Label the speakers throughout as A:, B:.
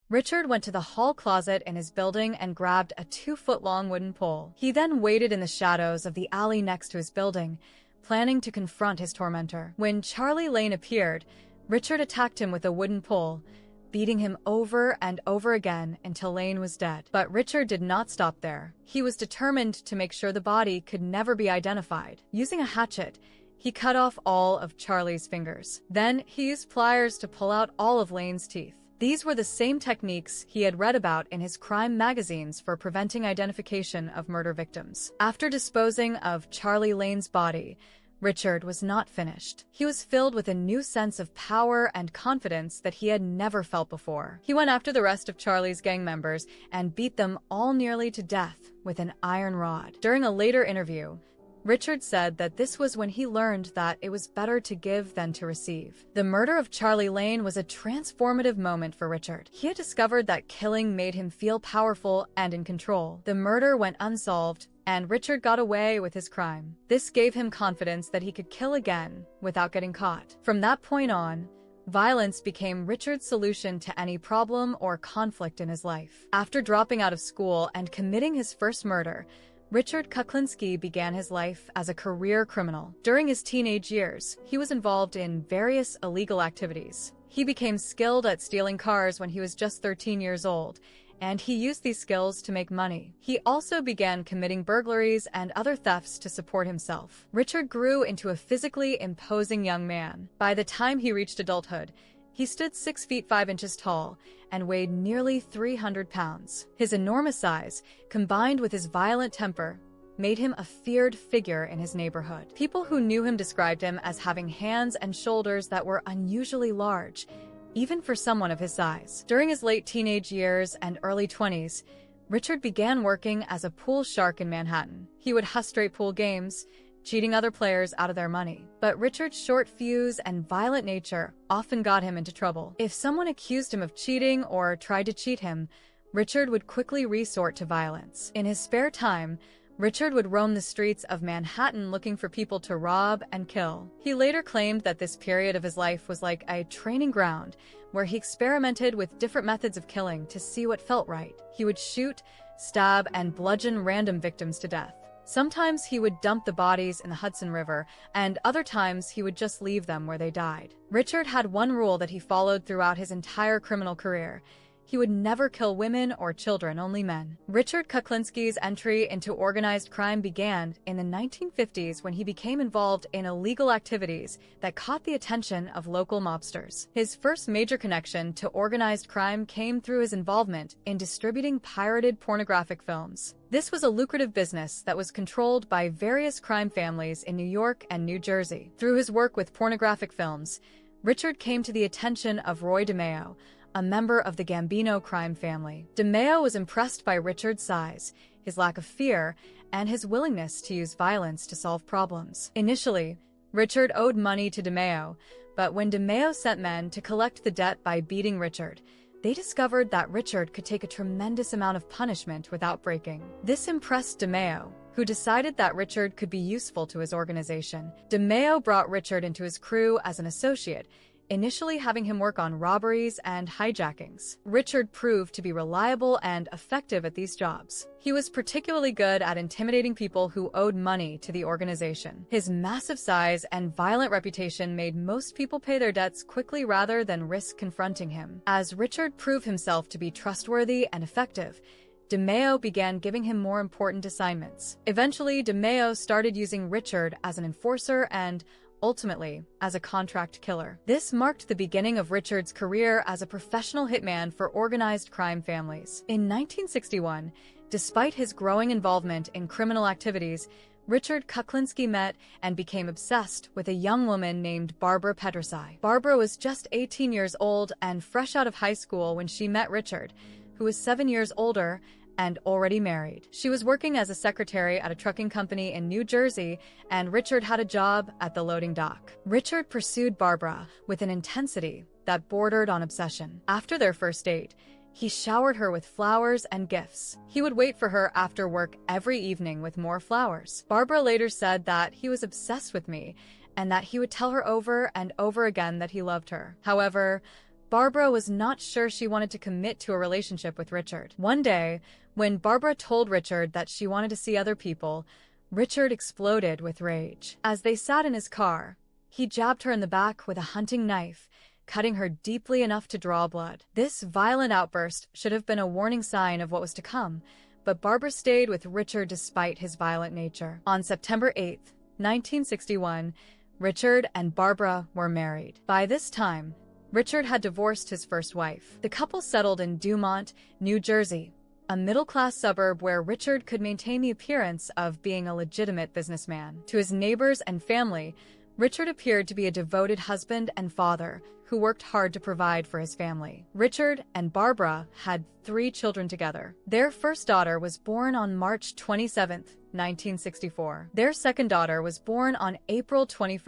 A: Richard went to the hall closet in his building and grabbed a 2-foot-long wooden pole. He then waited in the shadows of the alley next to his building, planning to confront his tormentor. When Charlie Lane appeared, Richard attacked him with a wooden pole, beating him over and over again until Lane was dead. But Richard did not stop there. He was determined to make sure the body could never be identified. Using a hatchet, he cut off all of Charlie's fingers. Then he used pliers to pull out all of Lane's teeth. These were the same techniques he had read about in his crime magazines for preventing identification of murder victims. After disposing of Charlie Lane's body, Richard was not finished. He was filled with a new sense of power and confidence that he had never felt before. He went after the rest of Charlie's gang members and beat them all nearly to death with an iron rod. During a later interview, Richard said that this was when he learned that it was better to give than to receive. The murder of Charlie Lane was a transformative moment for Richard. He had discovered that killing made him feel powerful and in control. The murder went unsolved, and Richard got away with his crime. This gave him confidence that he could kill again without getting caught. From that point on, violence became Richard's solution to any problem or conflict in his life. After dropping out of school and committing his first murder, Richard Kuklinski began his life as a career criminal. During his teenage years, he was involved in various illegal activities. He became skilled at stealing cars when he was just 13 years old, and he used these skills to make money. He also began committing burglaries and other thefts to support himself. Richard grew into a physically imposing young man. By the time he reached adulthood, he stood 6 feet 5 inches tall and weighed nearly 300 pounds. His enormous size, combined with his violent temper, made him a feared figure in his neighborhood. People who knew him described him as having hands and shoulders that were unusually large, even for someone of his size. During his late teenage years and early 20s, Richard began working as a pool shark in Manhattan. He would frustrate pool games, cheating other players out of their money. But Richard's short fuse and violent nature often got him into trouble. If someone accused him of cheating or tried to cheat him, Richard would quickly resort to violence. In his spare time, Richard would roam the streets of Manhattan looking for people to rob and kill. He later claimed that this period of his life was like a training ground where he experimented with different methods of killing to see what felt right. He would shoot, stab, and bludgeon random victims to death. Sometimes he would dump the bodies in the Hudson River, and other times he would just leave them where they died. Richard had one rule that he followed throughout his entire criminal career. He would never kill women or children, only men. Richard Kuklinski's entry into organized crime began in the 1950s when he became involved in illegal activities that caught the attention of local mobsters. His first major connection to organized crime came through his involvement in distributing pirated pornographic films. This was a lucrative business that was controlled by various crime families in New York and New Jersey. Through his work with pornographic films, Richard came to the attention of Roy DeMeo, a member of the Gambino crime family. DeMeo was impressed by Richard's size, his lack of fear, and his willingness to use violence to solve problems. Initially, Richard owed money to DeMeo, but when DeMeo sent men to collect the debt by beating Richard, they discovered that Richard could take a tremendous amount of punishment without breaking. This impressed DeMeo, who decided that Richard could be useful to his organization. DeMeo brought Richard into his crew as an associate, initially having him work on robberies and hijackings. Richard proved to be reliable and effective at these jobs. He was particularly good at intimidating people who owed money to the organization. His massive size and violent reputation made most people pay their debts quickly rather than risk confronting him. As Richard proved himself to be trustworthy and effective, DeMeo began giving him more important assignments. Eventually, DeMeo started using Richard as an enforcer and, ultimately, as a contract killer. This marked the beginning of Richard's career as a professional hitman for organized crime families. In 1961, despite his growing involvement in criminal activities, Richard Kuklinski met and became obsessed with a young woman named Barbara Petrosai. Barbara was just 18 years old and fresh out of high school when she met Richard, who was 7 years older and already married. She was working as a secretary at a trucking company in New Jersey, and Richard had a job at the loading dock. Richard pursued Barbara with an intensity that bordered on obsession. After their first date, he showered her with flowers and gifts. He would wait for her after work every evening with more flowers. Barbara later said that he was obsessed with me and that he would tell her over and over again that he loved her. However, Barbara was not sure she wanted to commit to a relationship with Richard. One day, when Barbara told Richard that she wanted to see other people, Richard exploded with rage. As they sat in his car, he jabbed her in the back with a hunting knife, cutting her deeply enough to draw blood. This violent outburst should have been a warning sign of what was to come, but Barbara stayed with Richard despite his violent nature. On September 8, 1961, Richard and Barbara were married. By this time, Richard had divorced his first wife. The couple settled in Dumont, New Jersey, a middle-class suburb where Richard could maintain the appearance of being a legitimate businessman. To his neighbors and family, Richard appeared to be a devoted husband and father who worked hard to provide for his family. Richard and Barbara had 3 children together. Their first daughter was born on March 27, 1964. Their second daughter was born on April 21,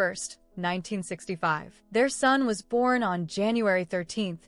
A: 1965. Their son was born on January 13,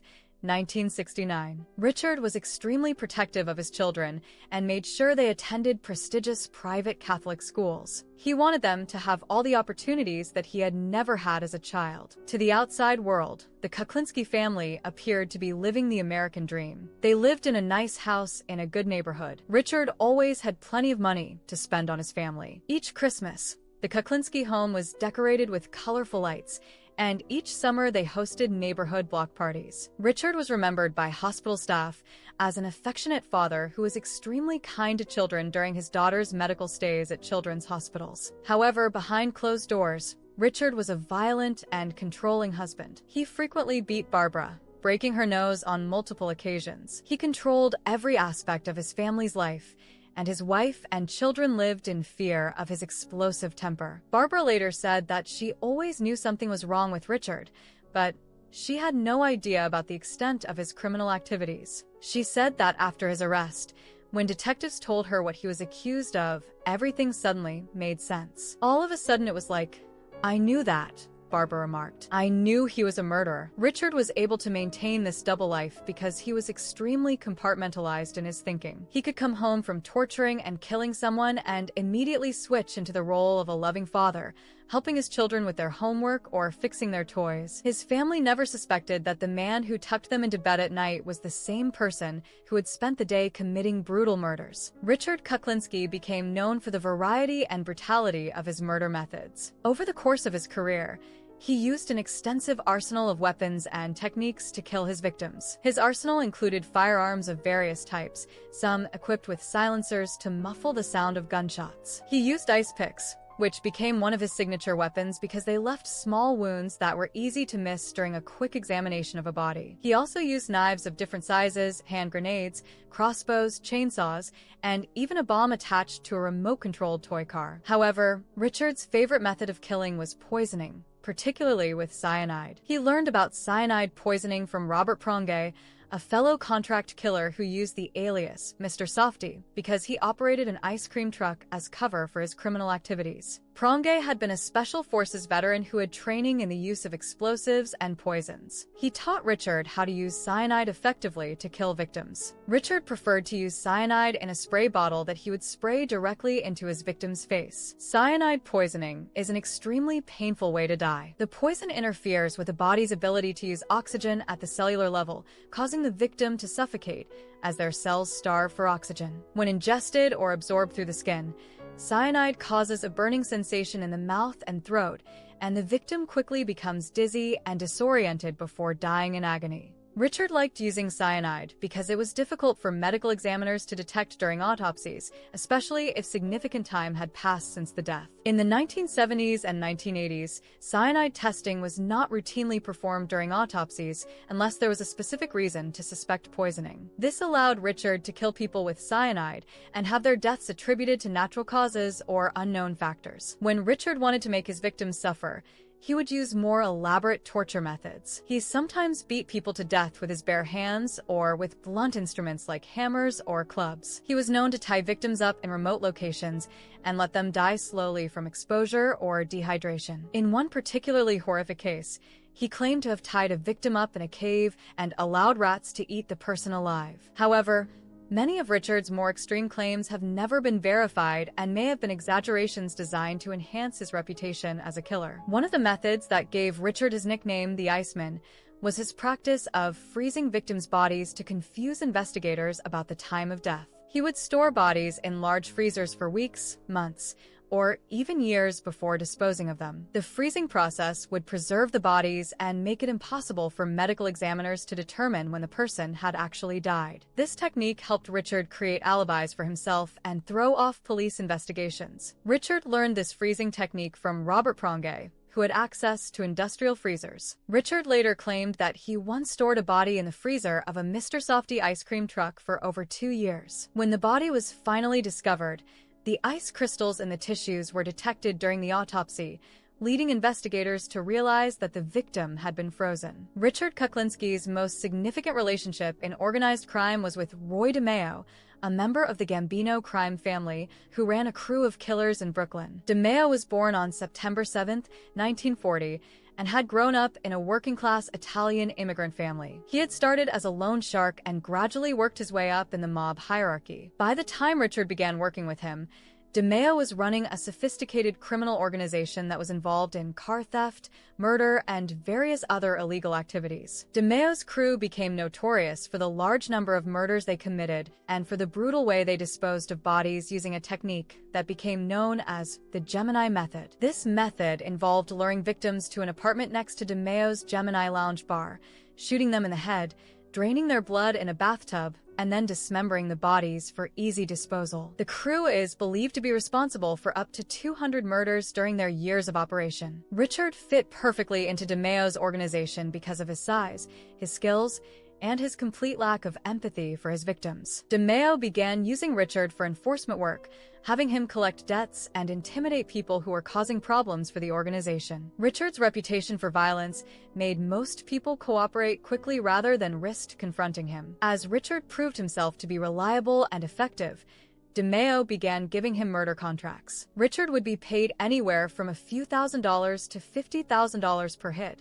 A: 1969. Richard was extremely protective of his children and made sure they attended prestigious private Catholic schools. He wanted them to have all the opportunities that he had never had as a child. To the outside world, the Kuklinski family appeared to be living the American dream. They lived in a nice house in a good neighborhood. Richard always had plenty of money to spend on his family. Each Christmas, the Kuklinski home was decorated with colorful lights, and each summer they hosted neighborhood block parties. Richard was remembered by hospital staff as an affectionate father who was extremely kind to children during his daughter's medical stays at children's hospitals. However, behind closed doors, Richard was a violent and controlling husband. He frequently beat Barbara, breaking her nose on multiple occasions. He controlled every aspect of his family's life, and his wife and children lived in fear of his explosive temper. Barbara later said that she always knew something was wrong with Richard, but she had no idea about the extent of his criminal activities. She said that after his arrest, when detectives told her what he was accused of, everything suddenly made sense. All of a sudden it was like, "I knew that," Barbara remarked. "I knew he was a murderer." Richard was able to maintain this double life because he was extremely compartmentalized in his thinking. He could come home from torturing and killing someone and immediately switch into the role of a loving father, helping his children with their homework or fixing their toys. His family never suspected that the man who tucked them into bed at night was the same person who had spent the day committing brutal murders. Richard Kuklinski became known for the variety and brutality of his murder methods. Over the course of his career, he used an extensive arsenal of weapons and techniques to kill his victims. His arsenal included firearms of various types, some equipped with silencers to muffle the sound of gunshots. He used ice picks, which became one of his signature weapons because they left small wounds that were easy to miss during a quick examination of a body. He also used knives of different sizes, hand grenades, crossbows, chainsaws, and even a bomb attached to a remote-controlled toy car. However, Richard's favorite method of killing was poisoning, particularly with cyanide. He learned about cyanide poisoning from Robert Pronge, a fellow contract killer who used the alias Mr. Softy because he operated an ice cream truck as cover for his criminal activities. Pronge had been a Special Forces veteran who had training in the use of explosives and poisons. He taught Richard how to use cyanide effectively to kill victims. Richard preferred to use cyanide in a spray bottle that he would spray directly into his victim's face. Cyanide poisoning is an extremely painful way to die. The poison interferes with the body's ability to use oxygen at the cellular level, causing the victim to suffocate as their cells starve for oxygen. When ingested or absorbed through the skin, cyanide causes a burning sensation in the mouth and throat, and the victim quickly becomes dizzy and disoriented before dying in agony. Richard liked using cyanide because it was difficult for medical examiners to detect during autopsies, especially if significant time had passed since the death. In the 1970s and 1980s, cyanide testing was not routinely performed during autopsies unless there was a specific reason to suspect poisoning. This allowed Richard to kill people with cyanide and have their deaths attributed to natural causes or unknown factors. When Richard wanted to make his victims suffer, he would use more elaborate torture methods. He sometimes beat people to death with his bare hands or with blunt instruments like hammers or clubs. He was known to tie victims up in remote locations and let them die slowly from exposure or dehydration. In one particularly horrific case, he claimed to have tied a victim up in a cave and allowed rats to eat the person alive. However, many of Richard's more extreme claims have never been verified and may have been exaggerations designed to enhance his reputation as a killer. One of the methods that gave Richard his nickname, the Iceman, was his practice of freezing victims' bodies to confuse investigators about the time of death. He would store bodies in large freezers for weeks, months, or even years before disposing of them. The freezing process would preserve the bodies and make it impossible for medical examiners to determine when the person had actually died. This technique helped Richard create alibis for himself and throw off police investigations. Richard learned this freezing technique from Robert Pronge, who had access to industrial freezers. Richard later claimed that he once stored a body in the freezer of a Mr. Softy ice cream truck for over 2 years. When the body was finally discovered, the ice crystals in the tissues were detected during the autopsy, leading investigators to realize that the victim had been frozen. Richard Kuklinski's most significant relationship in organized crime was with Roy DeMeo, a member of the Gambino crime family who ran a crew of killers in Brooklyn. DeMeo was born on September 7, 1940, and had grown up in a working-class Italian immigrant family. He had started as a loan shark and gradually worked his way up in the mob hierarchy. By the time Richard began working with him, DeMeo was running a sophisticated criminal organization that was involved in car theft, murder, and various other illegal activities. DeMeo's crew became notorious for the large number of murders they committed and for the brutal way they disposed of bodies using a technique that became known as the Gemini method. This method involved luring victims to an apartment next to DeMeo's Gemini Lounge bar, shooting them in the head, draining their blood in a bathtub, and then dismembering the bodies for easy disposal. The crew is believed to be responsible for up to 200 murders during their years of operation. Richard fit perfectly into DeMeo's organization because of his size, his skills, and his complete lack of empathy for his victims. DeMeo began using Richard for enforcement work, having him collect debts and intimidate people who were causing problems for the organization. Richard's reputation for violence made most people cooperate quickly rather than risk confronting him. As Richard proved himself to be reliable and effective, DeMeo began giving him murder contracts. Richard would be paid anywhere from a few $1,000s to $50,000 per hit,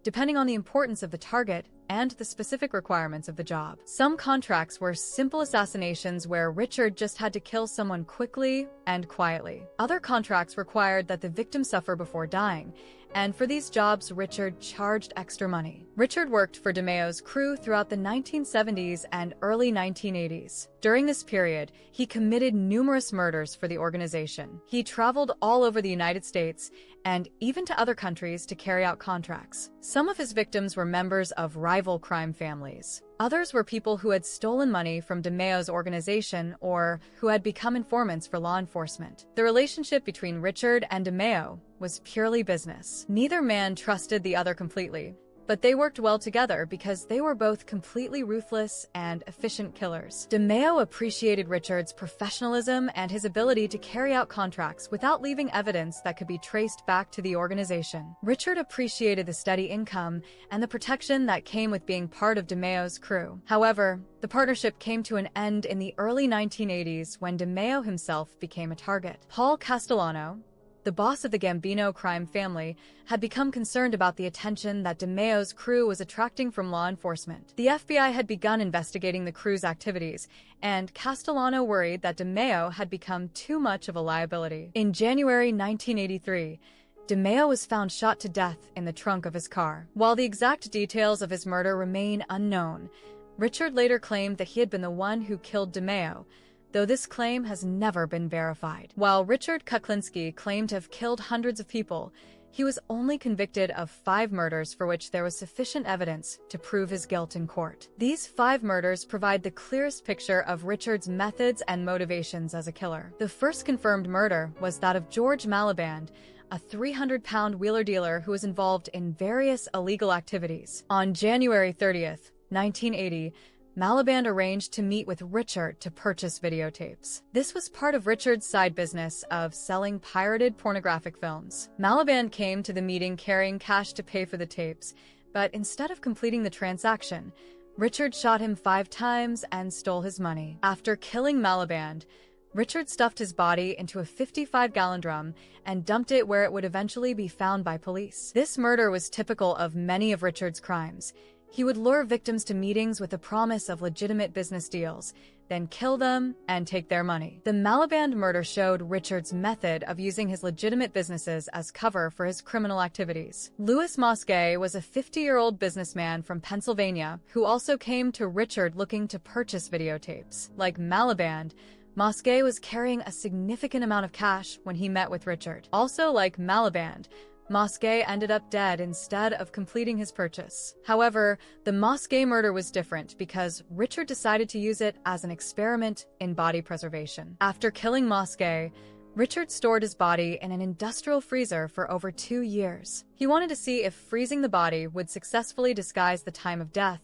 A: depending on the importance of the target and the specific requirements of the job. Some contracts were simple assassinations where Richard just had to kill someone quickly and quietly. Other contracts required that the victim suffer before dying, and for these jobs, Richard charged extra money. Richard worked for DeMeo's crew throughout the 1970s and early 1980s. During this period, he committed numerous murders for the organization. He traveled all over the United States and even to other countries to carry out contracts. Some of his victims were members of rival crime families. Others were people who had stolen money from DeMeo's organization or who had become informants for law enforcement. The relationship between Richard and DeMeo was purely business. Neither man trusted the other completely, but they worked well together because they were both completely ruthless and efficient killers. DeMeo appreciated Richard's professionalism and his ability to carry out contracts without leaving evidence that could be traced back to the organization. Richard appreciated the steady income and the protection that came with being part of DeMeo's crew. However, the partnership came to an end in the early 1980s when DeMeo himself became a target. Paul Castellano, the boss of the Gambino crime family, had become concerned about the attention that DeMeo's crew was attracting from law enforcement. The FBI had begun investigating the crew's activities, and Castellano worried that DeMeo had become too much of a liability. In January 1983, DeMeo was found shot to death in the trunk of his car. While the exact details of his murder remain unknown, Richard later claimed that he had been the one who killed DeMeo, though this claim has never been verified. While Richard Kuklinski claimed to have killed hundreds of people, he was only convicted of 5 murders for which there was sufficient evidence to prove his guilt in court. These 5 murders provide the clearest picture of Richard's methods and motivations as a killer. The first confirmed murder was that of George Maliband, a 300-pound wheeler dealer who was involved in various illegal activities. On January 30th, 1980, Maliband arranged to meet with Richard to purchase videotapes. This was part of Richard's side business of selling pirated pornographic films. Maliband came to the meeting carrying cash to pay for the tapes, but instead of completing the transaction, Richard shot him 5 times and stole his money. After killing Maliband, Richard stuffed his body into a 55-gallon drum and dumped it where it would eventually be found by police. This murder was typical of many of Richard's crimes. He would lure victims to meetings with the promise of legitimate business deals, then kill them and take their money. The Maliband murder showed Richard's method of using his legitimate businesses as cover for his criminal activities. Louis Mosquet was a 50-year-old businessman from Pennsylvania who also came to Richard looking to purchase videotapes. Like Maliband, Mosquet was carrying a significant amount of cash when he met with Richard. Also like Maliband, Mosquet ended up dead instead of completing his purchase. However, the Mosquet murder was different because Richard decided to use it as an experiment in body preservation. After killing Mosquet, Richard stored his body in an industrial freezer for over 2 years. He wanted to see if freezing the body would successfully disguise the time of death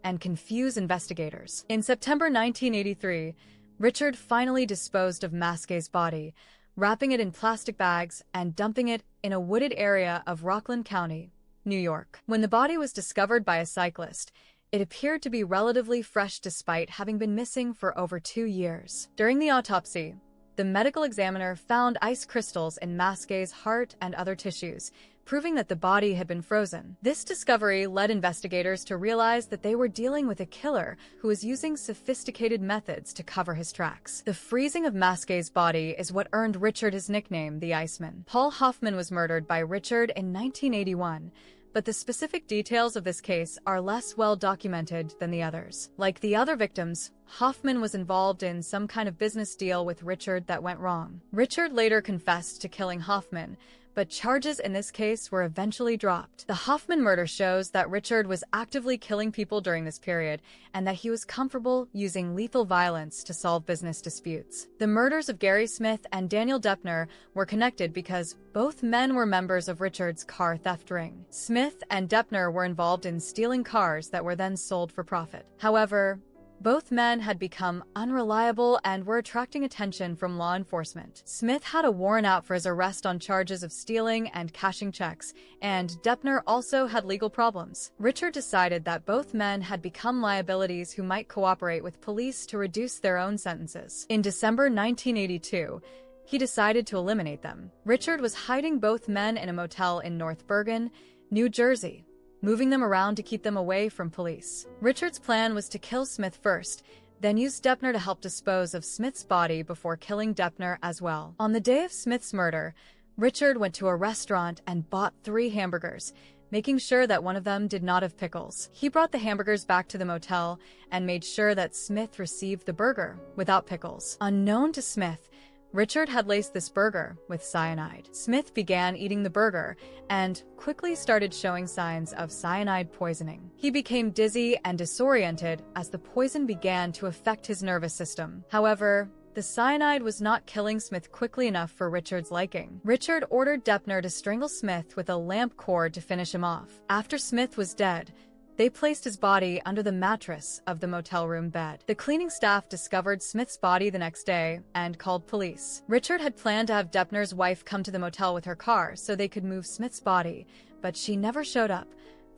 A: and confuse investigators. In September 1983, Richard finally disposed of Mosquet's body, wrapping it in plastic bags and dumping it in a wooded area of Rockland County, New York. When the body was discovered by a cyclist, it appeared to be relatively fresh despite having been missing for over 2 years. During the autopsy, the medical examiner found ice crystals in Mosquet's heart and other tissues, proving that the body had been frozen. This discovery led investigators to realize that they were dealing with a killer who was using sophisticated methods to cover his tracks. The freezing of Mosquet's body is what earned Richard his nickname, the Iceman. Paul Hoffman was murdered by Richard in 1981, but the specific details of this case are less well documented than the others. Like the other victims, Hoffman was involved in some kind of business deal with Richard that went wrong. Richard later confessed to killing Hoffman, but charges in this case were eventually dropped. The Hoffman murder shows that Richard was actively killing people during this period and that he was comfortable using lethal violence to solve business disputes. The murders of Gary Smith and Daniel Deppner were connected because both men were members of Richard's car theft ring. Smith and Deppner were involved in stealing cars that were then sold for profit. However, both men had become unreliable and were attracting attention from law enforcement. Smith had a warrant out for his arrest on charges of stealing and cashing checks, and Deppner also had legal problems. Richard decided that both men had become liabilities who might cooperate with police to reduce their own sentences. In December 1982, he decided to eliminate them. Richard was hiding both men in a motel in North Bergen, New Jersey, moving them around to keep them away from police. Richard's plan was to kill Smith first, then use Deppner to help dispose of Smith's body before killing Deppner as well. On the day of Smith's murder, Richard went to a restaurant and bought 3 hamburgers, making sure that one of them did not have pickles. He brought the hamburgers back to the motel and made sure that Smith received the burger without pickles. Unknown to Smith, Richard had laced this burger with cyanide. Smith began eating the burger and quickly started showing signs of cyanide poisoning. He became dizzy and disoriented as the poison began to affect his nervous system. However, the cyanide was not killing Smith quickly enough for Richard's liking. Richard ordered Deppner to strangle Smith with a lamp cord to finish him off. After Smith was dead, they placed his body under the mattress of the motel room bed. The cleaning staff discovered Smith's body the next day and called police. Richard had planned to have Deppner's wife come to the motel with her car so they could move Smith's body, but she never showed up,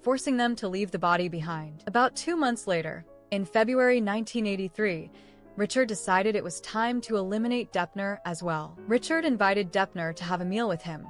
A: forcing them to leave the body behind. About 2 months later, in February 1983, Richard decided it was time to eliminate Deppner as well. Richard invited Deppner to have a meal with him,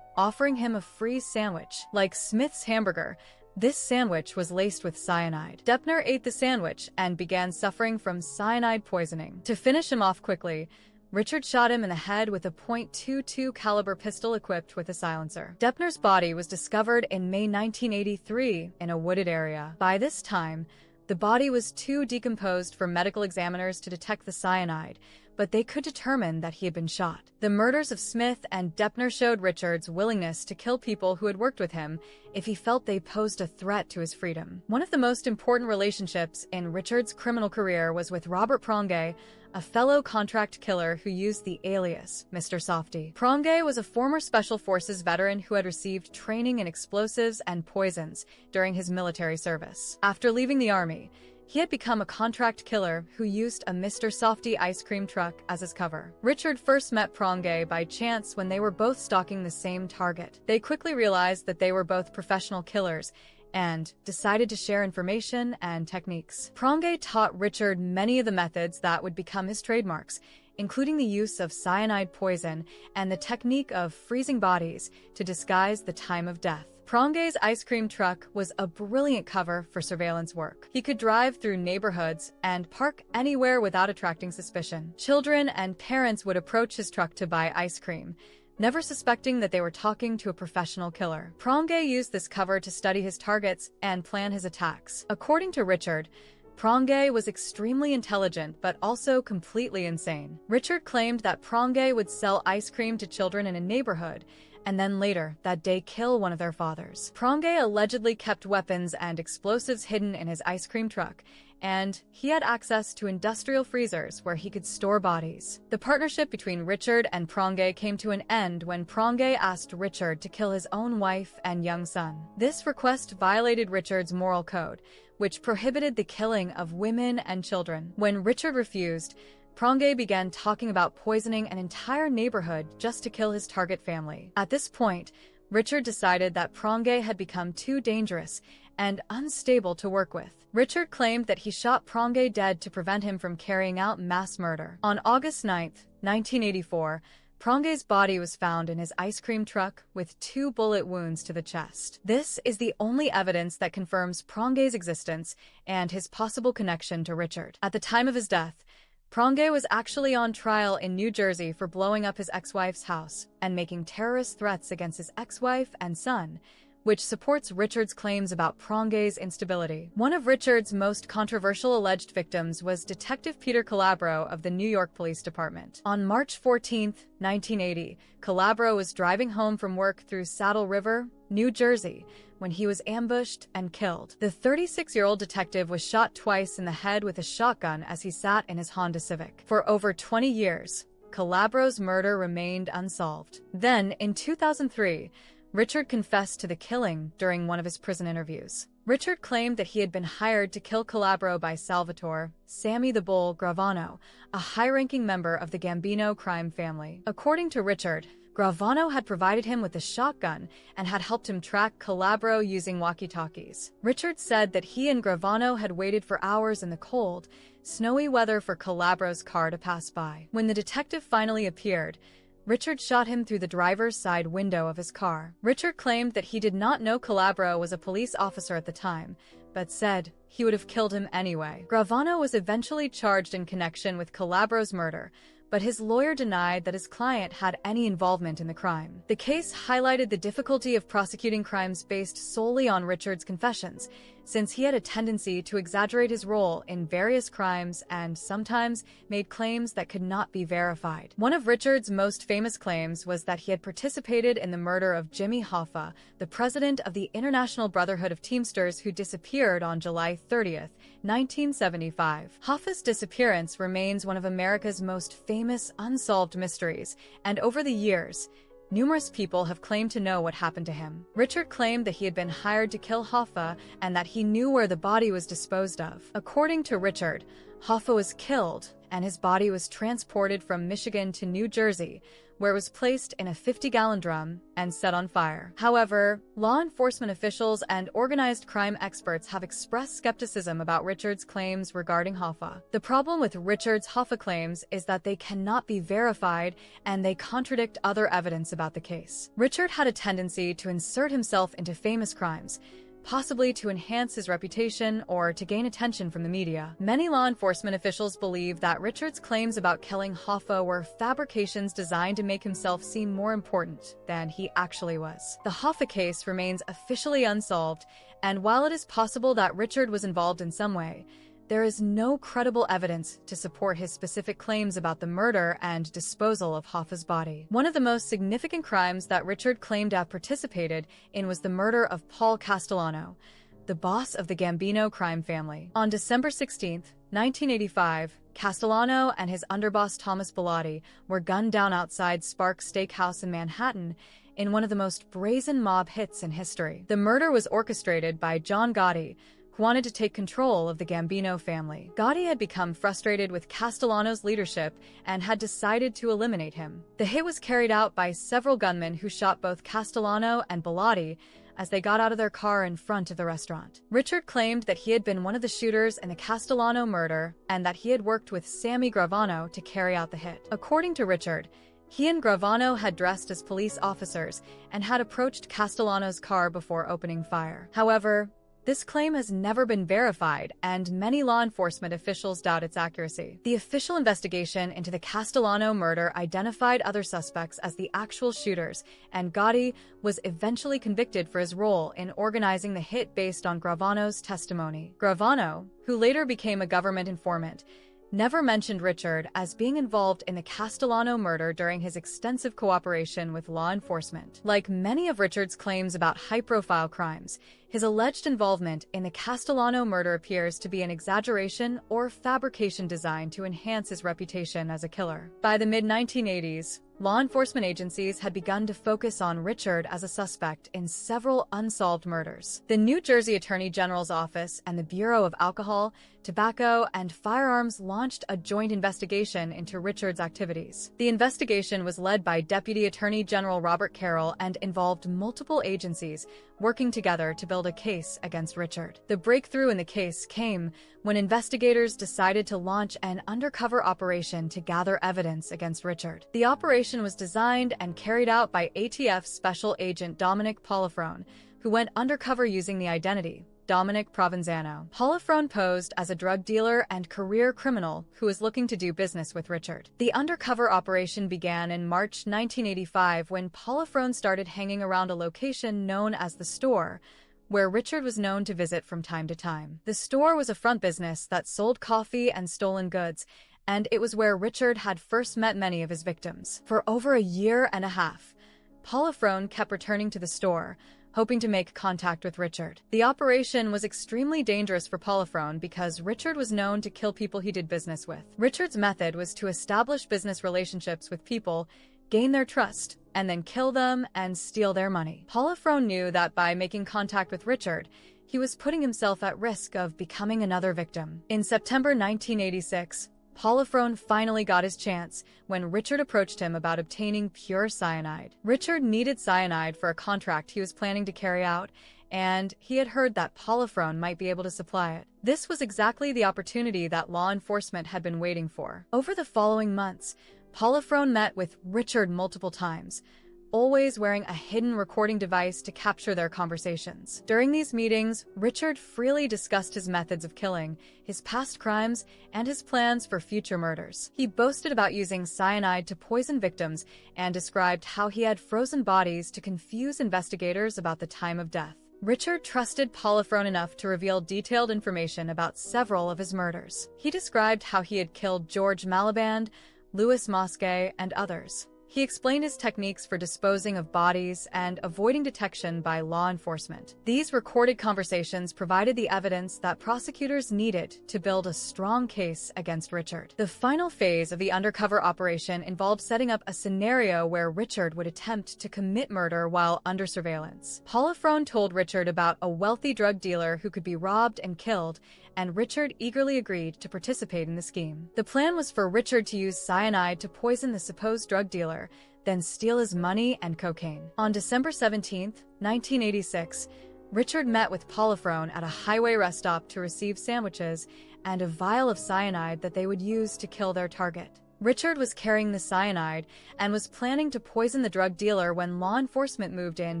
A: offering him a free sandwich. Like Smith's hamburger, this sandwich was laced with cyanide. Deppner ate the sandwich and began suffering from cyanide poisoning. To finish him off quickly, Richard shot him in the head with a .22 caliber pistol equipped with a silencer. Deppner's body was discovered in May 1983 in a wooded area. By this time, the body was too decomposed for medical examiners to detect the cyanide, but they could determine that he had been shot. The murders of Smith and Deppner showed Richard's willingness to kill people who had worked with him if he felt they posed a threat to his freedom. One of the most important relationships in Richard's criminal career was with Robert Pronge, a fellow contract killer who used the alias Mr. Softy. Pronge was a former Special Forces veteran who had received training in explosives and poisons during his military service. After leaving the army, he had become a contract killer who used a Mr. Softy ice cream truck as his cover. Richard first met Pronge by chance when they were both stalking the same target. They quickly realized that they were both professional killers and decided to share information and techniques. Pronge taught Richard many of the methods that would become his trademarks, including the use of cyanide poison and the technique of freezing bodies to disguise the time of death. Prangay's ice cream truck was a brilliant cover for surveillance work. He could drive through neighborhoods and park anywhere without attracting suspicion. Children and parents would approach his truck to buy ice cream, never suspecting that they were talking to a professional killer. Prangay used this cover to study his targets and plan his attacks. According to Richard, Prangay was extremely intelligent but also completely insane. Richard claimed that Prangay would sell ice cream to children in a neighborhood and then later that day kill one of their fathers. Prangay allegedly kept weapons and explosives hidden in his ice cream truck, and he had access to industrial freezers where he could store bodies. The partnership between Richard and Prangay came to an end when Prangay asked Richard to kill his own wife and young son. This request violated Richard's moral code, which prohibited the killing of women and children. When Richard refused, Prangay began talking about poisoning an entire neighborhood just to kill his target family. At this point, Richard decided that Prangay had become too dangerous and unstable to work with. Richard claimed that he shot Prangay dead to prevent him from carrying out mass murder. On August 9, 1984, Prangay's body was found in his ice cream truck with 2 bullet wounds to the chest. This is the only evidence that confirms Prangay's existence and his possible connection to Richard. At the time of his death, Prangay was actually on trial in New Jersey for blowing up his ex-wife's house and making terrorist threats against his ex-wife and son, which supports Richard's claims about Prangay's instability. One of Richard's most controversial alleged victims was Detective Peter Calabro of the New York Police Department. On March 14, 1980, Calabro was driving home from work through Saddle River, New Jersey, when he was ambushed and killed. The 36-year-old detective was shot twice in the head with a shotgun as he sat in his Honda Civic. For over 20 years, Calabro's murder remained unsolved. Then, in 2003, Richard confessed to the killing during one of his prison interviews. Richard claimed that he had been hired to kill Calabro by Salvatore "Sammy the Bull" Gravano, a high-ranking member of the Gambino crime family. According to Richard, Gravano had provided him with a shotgun and had helped him track Calabro using walkie-talkies. Richard said that he and Gravano had waited for hours in the cold, snowy weather for Calabro's car to pass by. When the detective finally appeared, Richard shot him through the driver's side window of his car. Richard claimed that he did not know Calabro was a police officer at the time, but said he would have killed him anyway. Gravano was eventually charged in connection with Calabro's murder, but his lawyer denied that his client had any involvement in the crime. The case highlighted the difficulty of prosecuting crimes based solely on Richard's confessions, since he had a tendency to exaggerate his role in various crimes and sometimes made claims that could not be verified. One of Richard's most famous claims was that he had participated in the murder of Jimmy Hoffa, the president of the International Brotherhood of Teamsters, who disappeared on July 30, 1975. Hoffa's disappearance remains one of America's most famous unsolved mysteries, and over the years, numerous people have claimed to know what happened to him. Richard claimed that he had been hired to kill Hoffa and that he knew where the body was disposed of. According to Richard, Hoffa was killed and his body was transported from Michigan to New Jersey, where it was placed in a 50-gallon drum and set on fire. However, law enforcement officials and organized crime experts have expressed skepticism about Richard's claims regarding Hoffa. The problem with Richard's Hoffa claims is that they cannot be verified and they contradict other evidence about the case. Richard had a tendency to insert himself into famous crimes, possibly to enhance his reputation or to gain attention from the media. Many law enforcement officials believe that Richard's claims about killing Hoffa were fabrications designed to make himself seem more important than he actually was. The Hoffa case remains officially unsolved, and while it is possible that Richard was involved in some way, there is no credible evidence to support his specific claims about the murder and disposal of Hoffa's body. One of the most significant crimes that Richard claimed to have participated in was the murder of Paul Castellano, the boss of the Gambino crime family. On December 16, 1985, Castellano and his underboss Thomas Bellotti were gunned down outside Sparks Steakhouse in Manhattan in one of the most brazen mob hits in history. The murder was orchestrated by John Gotti, who wanted to take control of the Gambino family. Gotti had become frustrated with Castellano's leadership and had decided to eliminate him. The hit was carried out by several gunmen who shot both Castellano and Bellotti as they got out of their car in front of the restaurant. Richard claimed that he had been one of the shooters in the Castellano murder and that he had worked with Sammy Gravano to carry out the hit. According to Richard, He and Gravano had dressed as police officers and had approached Castellano's car before opening fire. However, this claim has never been verified, and many law enforcement officials doubt its accuracy. The official investigation into the Castellano murder identified other suspects as the actual shooters, and Gotti was eventually convicted for his role in organizing the hit based on Gravano's testimony. Gravano, who later became a government informant, never mentioned Richard as being involved in the Castellano murder during his extensive cooperation with law enforcement. Like many of Richard's claims about high-profile crimes, his alleged involvement in the Castellano murder appears to be an exaggeration or fabrication designed to enhance his reputation as a killer. By the mid-1980s, law enforcement agencies had begun to focus on Richard as a suspect in several unsolved murders. The New Jersey Attorney General's Office and the Bureau of Alcohol, Tobacco, and Firearms launched a joint investigation into Richard's activities. The investigation was led by Deputy Attorney General Robert Carroll and involved multiple agencies working together to build a case against Richard. The breakthrough in the case came when investigators decided to launch an undercover operation to gather evidence against Richard. The operation was designed and carried out by ATF Special Agent Dominic Polifrone, who went undercover using the identity Dominic Provenzano. Polifrone posed as a drug dealer and career criminal who was looking to do business with Richard. The undercover operation began in March 1985 when Polifrone started hanging around a location known as the Store, where Richard was known to visit from time to time. The Store was a front business that sold coffee and stolen goods, and it was where Richard had first met many of his victims. For over a year and a half, Polifrone kept returning to the Store, hoping to make contact with Richard. The operation was extremely dangerous for Polifrone because Richard was known to kill people he did business with. Richard's method was to establish business relationships with people, gain their trust, and then kill them and steal their money. Polifrone knew that by making contact with Richard, he was putting himself at risk of becoming another victim. In September 1986, Polifrone finally got his chance when Richard approached him about obtaining pure cyanide. Richard needed cyanide for a contract he was planning to carry out, and he had heard that Polifrone might be able to supply it. This was exactly the opportunity that law enforcement had been waiting for. Over the following months, Polifrone met with Richard multiple times, always wearing a hidden recording device to capture their conversations. During these meetings, Richard freely discussed his methods of killing, his past crimes, and his plans for future murders. He boasted about using cyanide to poison victims and described how he had frozen bodies to confuse investigators about the time of death. Richard trusted Polifrone enough to reveal detailed information about several of his murders. He described how he had killed George Maliband, Louis Mosque, and others. He explained his techniques for disposing of bodies and avoiding detection by law enforcement. These recorded conversations provided the evidence that prosecutors needed to build a strong case against Richard. The final phase of the undercover operation involved setting up a scenario where Richard would attempt to commit murder while under surveillance. Polifrone told Richard about a wealthy drug dealer who could be robbed and killed, and Richard eagerly agreed to participate in the scheme. The plan was for Richard to use cyanide to poison the supposed drug dealer, then steal his money and cocaine. On December 17, 1986, Richard met with Polifrone at a highway rest stop to receive sandwiches and a vial of cyanide that they would use to kill their target. Richard was carrying the cyanide and was planning to poison the drug dealer when law enforcement moved in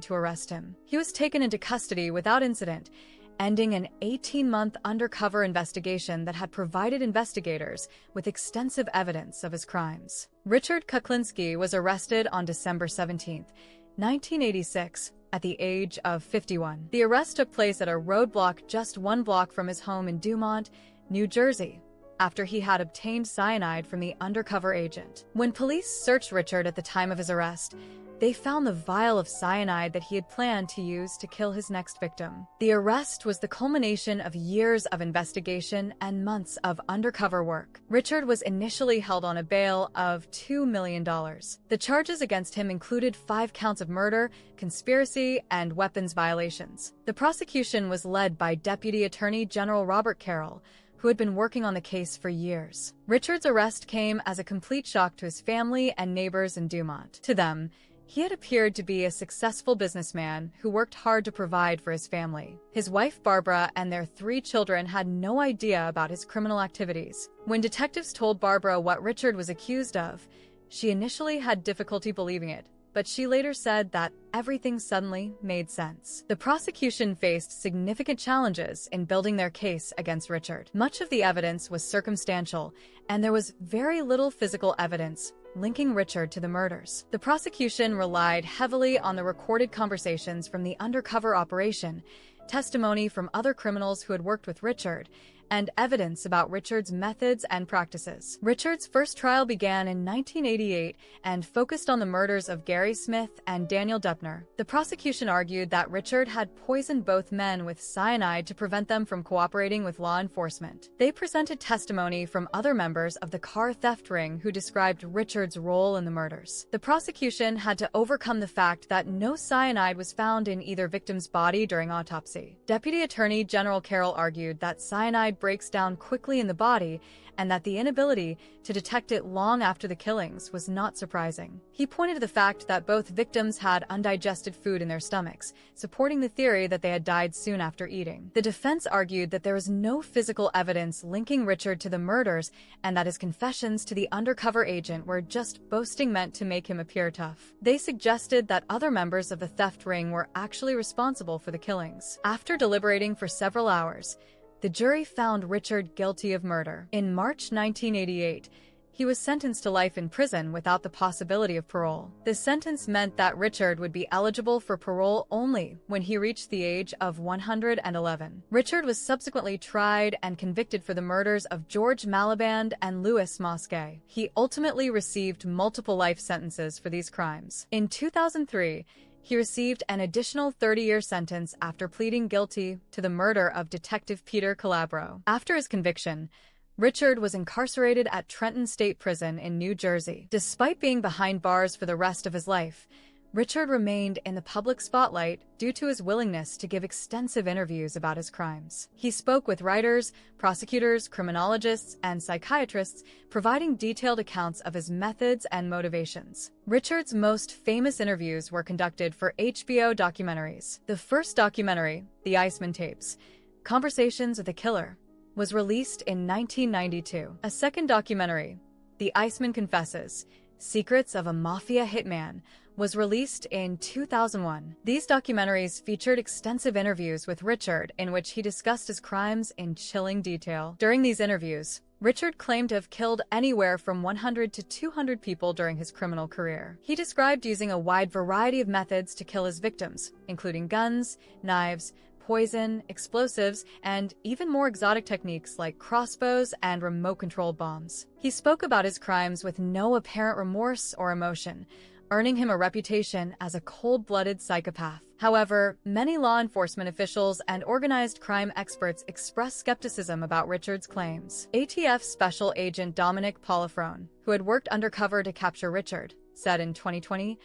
A: to arrest him. He was taken into custody without incident, ending an 18-month undercover investigation that had provided investigators with extensive evidence of his crimes. Richard Kuklinski was arrested on December 17, 1986, at the age of 51. The arrest took place at a roadblock just 1 block from his home in Dumont, New Jersey, after he had obtained cyanide from the undercover agent. When police searched Richard at the time of his arrest, they found the vial of cyanide that he had planned to use to kill his next victim. The arrest was the culmination of years of investigation and months of undercover work. Richard was initially held on a bail of $2 million. The charges against him included 5 counts of murder, conspiracy, and weapons violations. The prosecution was led by Deputy Attorney General Robert Carroll, who had been working on the case for years. Richard's arrest came as a complete shock to his family and neighbors in Dumont. To them, he had appeared to be a successful businessman who worked hard to provide for his family. His wife Barbara and their 3 children had no idea about his criminal activities. When detectives told Barbara what Richard was accused of, She initially had difficulty believing it, but she later said that everything suddenly made sense. The prosecution faced significant challenges in building their case against Richard. Much of the evidence was circumstantial, and there was very little physical evidence linking Richard to the murders. The prosecution relied heavily on the recorded conversations from the undercover operation, testimony from other criminals who had worked with Richard, and evidence about Richard's methods and practices. Richard's first trial began in 1988 and focused on the murders of Gary Smith and Daniel Deppner. The prosecution argued that Richard had poisoned both men with cyanide to prevent them from cooperating with law enforcement. They presented testimony from other members of the car theft ring who described Richard's role in the murders. The prosecution had to overcome the fact that no cyanide was found in either victim's body during autopsy. Deputy Attorney General Carroll argued that cyanide breaks down quickly in the body and that the inability to detect it long after the killings was not surprising. He pointed to the fact that both victims had undigested food in their stomachs, supporting the theory that they had died soon after eating. The defense argued that there was no physical evidence linking Richard to the murders and that his confessions to the undercover agent were just boasting meant to make him appear tough. They suggested that other members of the theft ring were actually responsible for the killings. After deliberating for several hours, the jury found Richard guilty of murder. In March 1988, he was sentenced to life in prison without the possibility of parole. This sentence meant that Richard would be eligible for parole only when he reached the age of 111. Richard was subsequently tried and convicted for the murders of George Maliband and Louis Mosquet. He ultimately received multiple life sentences for these crimes. In 2003, he received an additional 30-year sentence after pleading guilty to the murder of Detective Peter Calabro. After his conviction, Richard was incarcerated at Trenton State Prison in New Jersey. Despite being behind bars for the rest of his life, Richard remained in the public spotlight due to his willingness to give extensive interviews about his crimes. He spoke with writers, prosecutors, criminologists, and psychiatrists, providing detailed accounts of his methods and motivations. Richard's most famous interviews were conducted for HBO documentaries. The first documentary, The Iceman Tapes, Conversations with a Killer, was released in 1992. A second documentary, The Iceman Confesses, Secrets of a Mafia Hitman, was released in 2001. These documentaries featured extensive interviews with Richard in which he discussed his crimes in chilling detail. During these interviews, Richard claimed to have killed anywhere from 100 to 200 people during his criminal career. He described using a wide variety of methods to kill his victims, including guns, knives, poison, explosives, and even more exotic techniques like crossbows and remote-controlled bombs. He spoke about his crimes with no apparent remorse or emotion, earning him a reputation as a cold-blooded psychopath. However, many law enforcement officials and organized crime experts expressed skepticism about Richard's claims. ATF Special Agent Dominic Polifrone, who had worked undercover to capture Richard, said in 2020,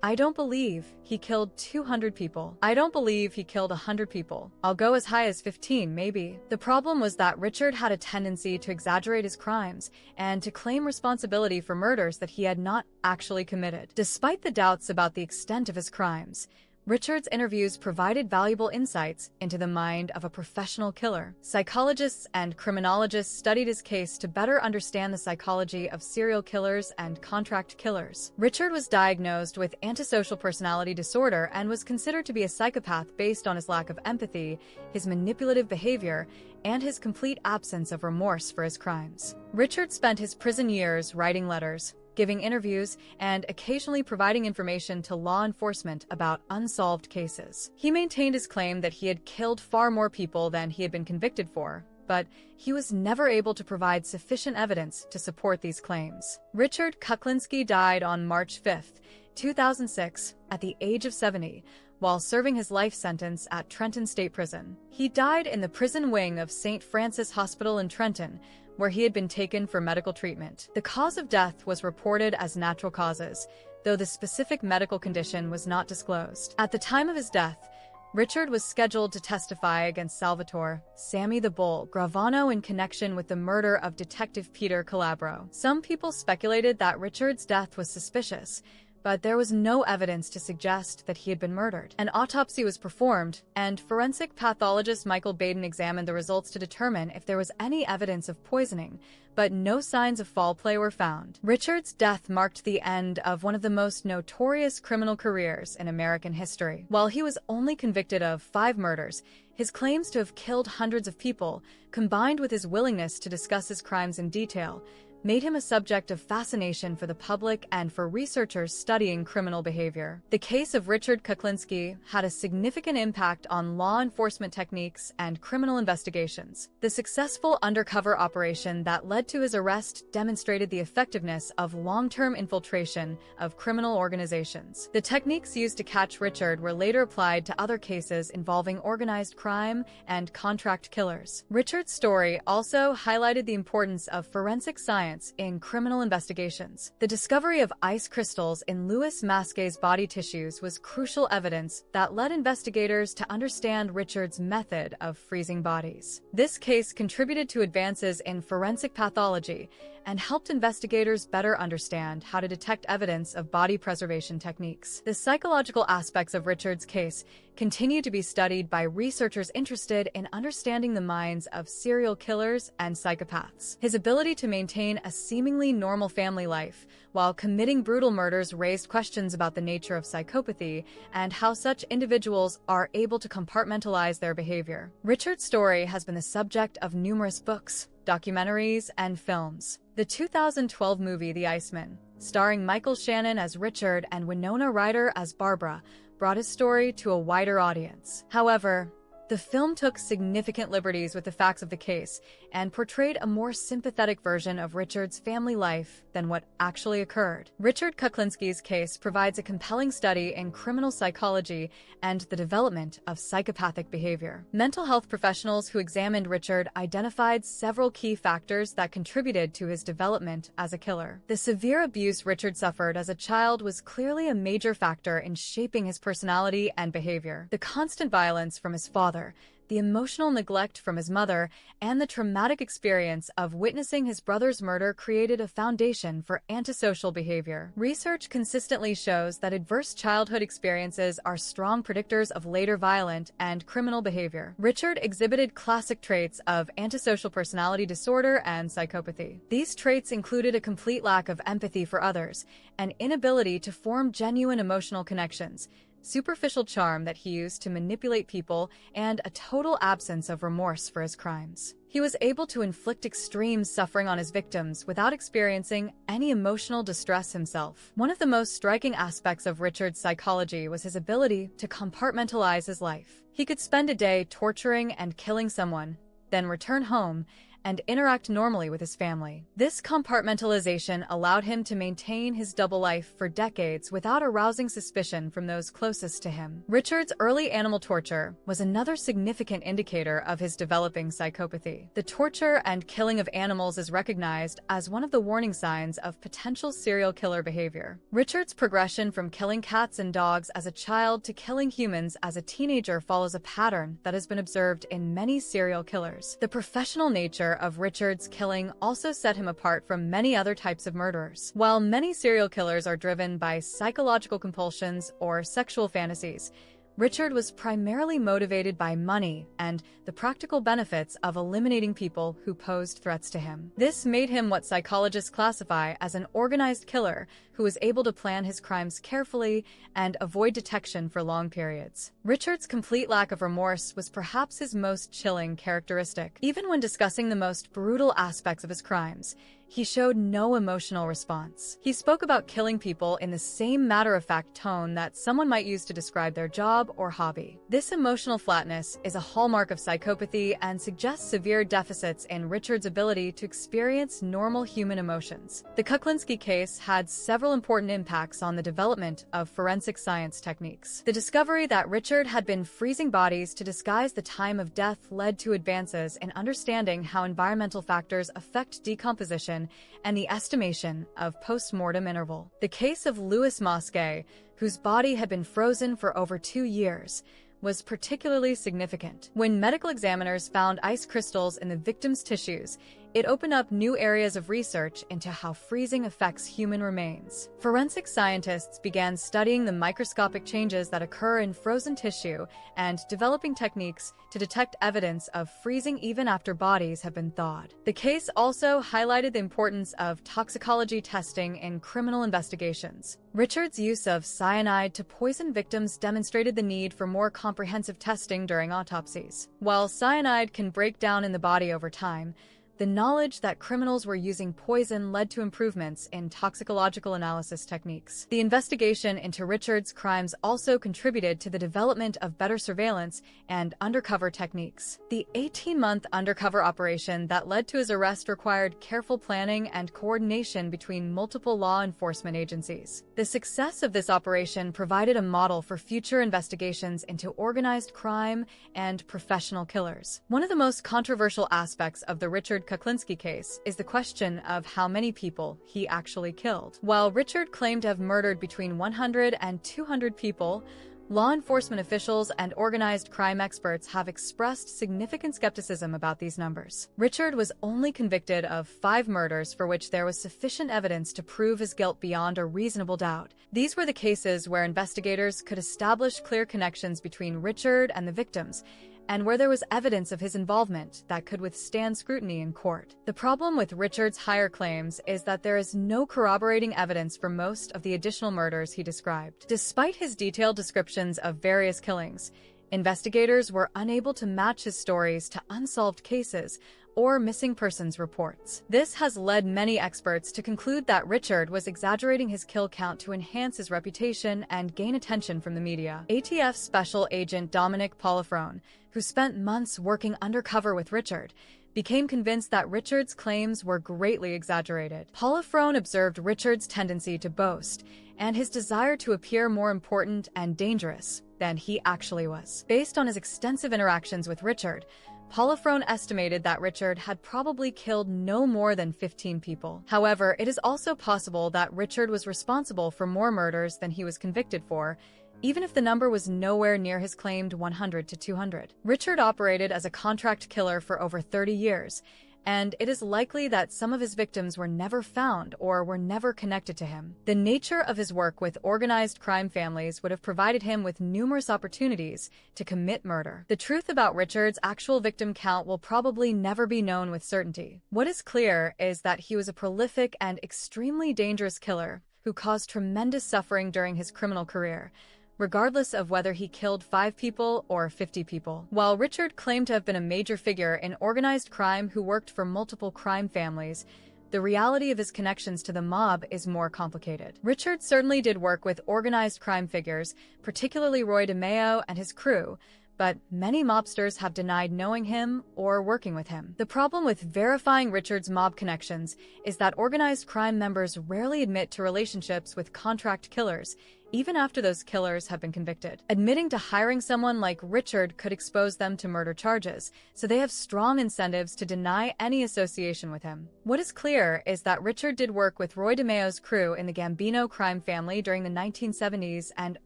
A: "I don't believe he killed 200 people. I don't believe he killed 100 people. I'll go as high as 15, maybe." The problem was that Richard had a tendency to exaggerate his crimes and to claim responsibility for murders that he had not actually committed. Despite the doubts about the extent of his crimes, Richard's interviews provided valuable insights into the mind of a professional killer. Psychologists and criminologists studied his case to better understand the psychology of serial killers and contract killers. Richard was diagnosed with antisocial personality disorder and was considered to be a psychopath based on his lack of empathy, his manipulative behavior, and his complete absence of remorse for his crimes. Richard spent his prison years writing letters, giving interviews, and occasionally providing information to law enforcement about unsolved cases. He maintained his claim that he had killed far more people than he had been convicted for, but he was never able to provide sufficient evidence to support these claims. Richard Kuklinski died on March 5, 2006, at the age of 70, while serving his life sentence at Trenton State Prison. He died in the prison wing of St. Francis Hospital in Trenton, where he had been taken for medical treatment. The cause of death was reported as natural causes, though the specific medical condition was not disclosed. At the time of his death, Richard was scheduled to testify against Salvatore "Sammy the Bull" Gravano in connection with the murder of Detective Peter Calabro. Some people speculated that Richard's death was suspicious, but there was no evidence to suggest that he had been murdered. An autopsy was performed, and forensic pathologist Michael Baden examined the results to determine if there was any evidence of poisoning, but no signs of foul play were found. Richard's death marked the end of one of the most notorious criminal careers in American history. While he was only convicted of 5 murders, his claims to have killed hundreds of people, combined with his willingness to discuss his crimes in detail, made him a subject of fascination for the public and for researchers studying criminal behavior. The case of Richard Kuklinski had a significant impact on law enforcement techniques and criminal investigations. The successful undercover operation that led to his arrest demonstrated the effectiveness of long-term infiltration of criminal organizations. The techniques used to catch Richard were later applied to other cases involving organized crime and contract killers. Richard's story also highlighted the importance of forensic science in criminal investigations. The discovery of ice crystals in Louis Masquet's body tissues was crucial evidence that led investigators to understand Richard's method of freezing bodies. This case contributed to advances in forensic pathology and helped investigators better understand how to detect evidence of body preservation techniques. The psychological aspects of Richard's case continue to be studied by researchers interested in understanding the minds of serial killers and psychopaths. His ability to maintain a seemingly normal family life while committing brutal murders raised questions about the nature of psychopathy and how such individuals are able to compartmentalize their behavior. Richard's story has been the subject of numerous books, documentaries, and films. The 2012 movie The Iceman, starring Michael Shannon as Richard and Winona Ryder as Barbara, brought his story to a wider audience. However, the film took significant liberties with the facts of the case and portrayed a more sympathetic version of Richard's family life than what actually occurred. Richard Kuklinski's case provides a compelling study in criminal psychology and the development of psychopathic behavior. Mental health professionals who examined Richard identified several key factors that contributed to his development as a killer. The severe abuse Richard suffered as a child was clearly a major factor in shaping his personality and behavior. The constant violence from his father, the emotional neglect from his mother, and the traumatic experience of witnessing his brother's murder created a foundation for antisocial behavior. Research consistently shows that adverse childhood experiences are strong predictors of later violent and criminal behavior. Richard exhibited classic traits of antisocial personality disorder and psychopathy. These traits included a complete lack of empathy for others, an inability to form genuine emotional connections, superficial charm that he used to manipulate people, and a total absence of remorse for his crimes. He was able to inflict extreme suffering on his victims without experiencing any emotional distress himself. One of the most striking aspects of Richard's psychology was his ability to compartmentalize his life. He could spend a day torturing and killing someone, then return home and interact normally with his family. This compartmentalization allowed him to maintain his double life for decades without arousing suspicion from those closest to him. Richard's early animal torture was another significant indicator of his developing psychopathy. The torture and killing of animals is recognized as one of the warning signs of potential serial killer behavior. Richard's progression from killing cats and dogs as a child to killing humans as a teenager follows a pattern that has been observed in many serial killers. The professional nature of Richard's killing also set him apart from many other types of murderers. While many serial killers are driven by psychological compulsions or sexual fantasies, Richard was primarily motivated by money and the practical benefits of eliminating people who posed threats to him. This made him what psychologists classify as an organized killer who was able to plan his crimes carefully and avoid detection for long periods. Richard's complete lack of remorse was perhaps his most chilling characteristic. Even when discussing the most brutal aspects of his crimes, he showed no emotional response. He spoke about killing people in the same matter-of-fact tone that someone might use to describe their job or hobby. This emotional flatness is a hallmark of psychopathy and suggests severe deficits in Richard's ability to experience normal human emotions. The Kuklinski case had several important impacts on the development of forensic science techniques. The discovery that Richard had been freezing bodies to disguise the time of death led to advances in understanding how environmental factors affect decomposition and the estimation of post-mortem interval. The case of Louis Masquet, whose body had been frozen for over 2 years, was particularly significant. When medical examiners found ice crystals in the victim's tissues, It opened up new areas of research into how freezing affects human remains. Forensic scientists began studying the microscopic changes that occur in frozen tissue and developing techniques to detect evidence of freezing even after bodies have been thawed. The case also highlighted the importance of toxicology testing in criminal investigations. Richard's use of cyanide to poison victims demonstrated the need for more comprehensive testing during autopsies. While cyanide can break down in the body over time, the knowledge that criminals were using poison led to improvements in toxicological analysis techniques. The investigation into Richard's crimes also contributed to the development of better surveillance and undercover techniques. The 18-month undercover operation that led to his arrest required careful planning and coordination between multiple law enforcement agencies. The success of this operation provided a model for future investigations into organized crime and professional killers. One of the most controversial aspects of the Richard Kuklinski case is the question of how many people he actually killed. While Richard claimed to have murdered between 100 and 200 people, law enforcement officials and organized crime experts have expressed significant skepticism about these numbers. Richard was only convicted of 5 murders for which there was sufficient evidence to prove his guilt beyond a reasonable doubt. These were the cases where investigators could establish clear connections between Richard and the victims, and where there was evidence of his involvement that could withstand scrutiny in court. The problem with Richard's higher claims is that there is no corroborating evidence for most of the additional murders he described. Despite his detailed descriptions of various killings, investigators were unable to match his stories to unsolved cases or missing persons reports. This has led many experts to conclude that Richard was exaggerating his kill count to enhance his reputation and gain attention from the media. ATF Special Agent Dominic Polifrone, who spent months working undercover with Richard, became convinced that Richard's claims were greatly exaggerated. Polifrone observed Richard's tendency to boast and his desire to appear more important and dangerous than he actually was. Based on his extensive interactions with Richard, Polifrone estimated that Richard had probably killed no more than 15 people. However, it is also possible that Richard was responsible for more murders than he was convicted for, even if the number was nowhere near his claimed 100 to 200. Richard operated as a contract killer for over 30 years, and it is likely that some of his victims were never found or were never connected to him. The nature of his work with organized crime families would have provided him with numerous opportunities to commit murder. The truth about Richard's actual victim count will probably never be known with certainty. What is clear is that he was a prolific and extremely dangerous killer who caused tremendous suffering during his criminal career, regardless of whether he killed 5 people or 50 people. While Richard claimed to have been a major figure in organized crime who worked for multiple crime families, the reality of his connections to the mob is more complicated. Richard certainly did work with organized crime figures, particularly Roy DeMeo and his crew, but many mobsters have denied knowing him or working with him. The problem with verifying Richard's mob connections is that organized crime members rarely admit to relationships with contract killers, even after those killers have been convicted. Admitting to hiring someone like Richard could expose them to murder charges, so they have strong incentives to deny any association with him. What is clear is that Richard did work with Roy DeMeo's crew in the Gambino crime family during the 1970s and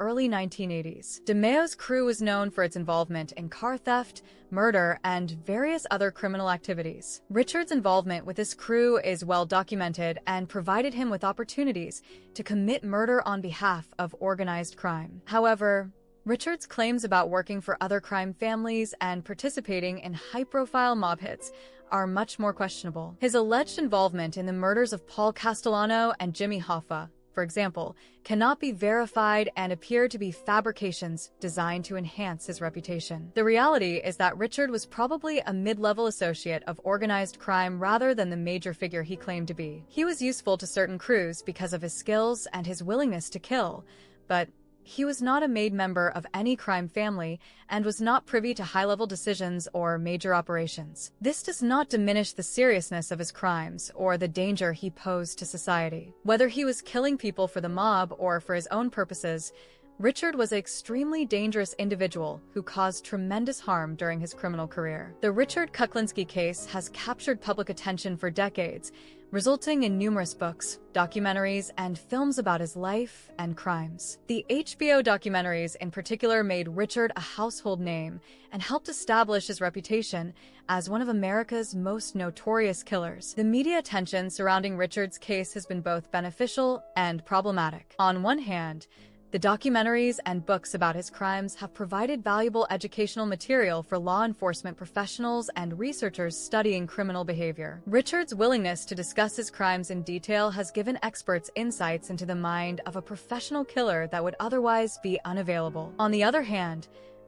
A: early 1980s. DeMeo's crew was known for its involvement in car theft, murder, and various other criminal activities. Richard's involvement with his crew is well documented and provided him with opportunities to commit murder on behalf of organized crime. However, Richard's claims about working for other crime families and participating in high-profile mob hits are much more questionable. His alleged involvement in the murders of Paul Castellano and Jimmy Hoffa, for example, cannot be verified and appear to be fabrications designed to enhance his reputation. The reality is that Richard was probably a mid-level associate of organized crime rather than the major figure he claimed to be. He was useful to certain crews because of his skills and his willingness to kill, but he was not a made member of any crime family and was not privy to high-level decisions or major operations. This does not diminish the seriousness of his crimes or the danger he posed to society. Whether he was killing people for the mob or for his own purposes, Richard was an extremely dangerous individual who caused tremendous harm during his criminal career. The Richard Kuklinski case has captured public attention for decades, resulting in numerous books, documentaries, and films about his life and crimes. The HBO documentaries in particular made Richard a household name and helped establish his reputation as one of America's most notorious killers. The media attention surrounding Richard's case has been both beneficial and problematic. On one hand, the documentaries and books about his crimes have provided valuable educational material for law enforcement professionals and researchers studying criminal behavior. Richard's willingness to discuss his crimes in detail has given experts insights into the mind of a professional killer that would otherwise be unavailable. On the other hand,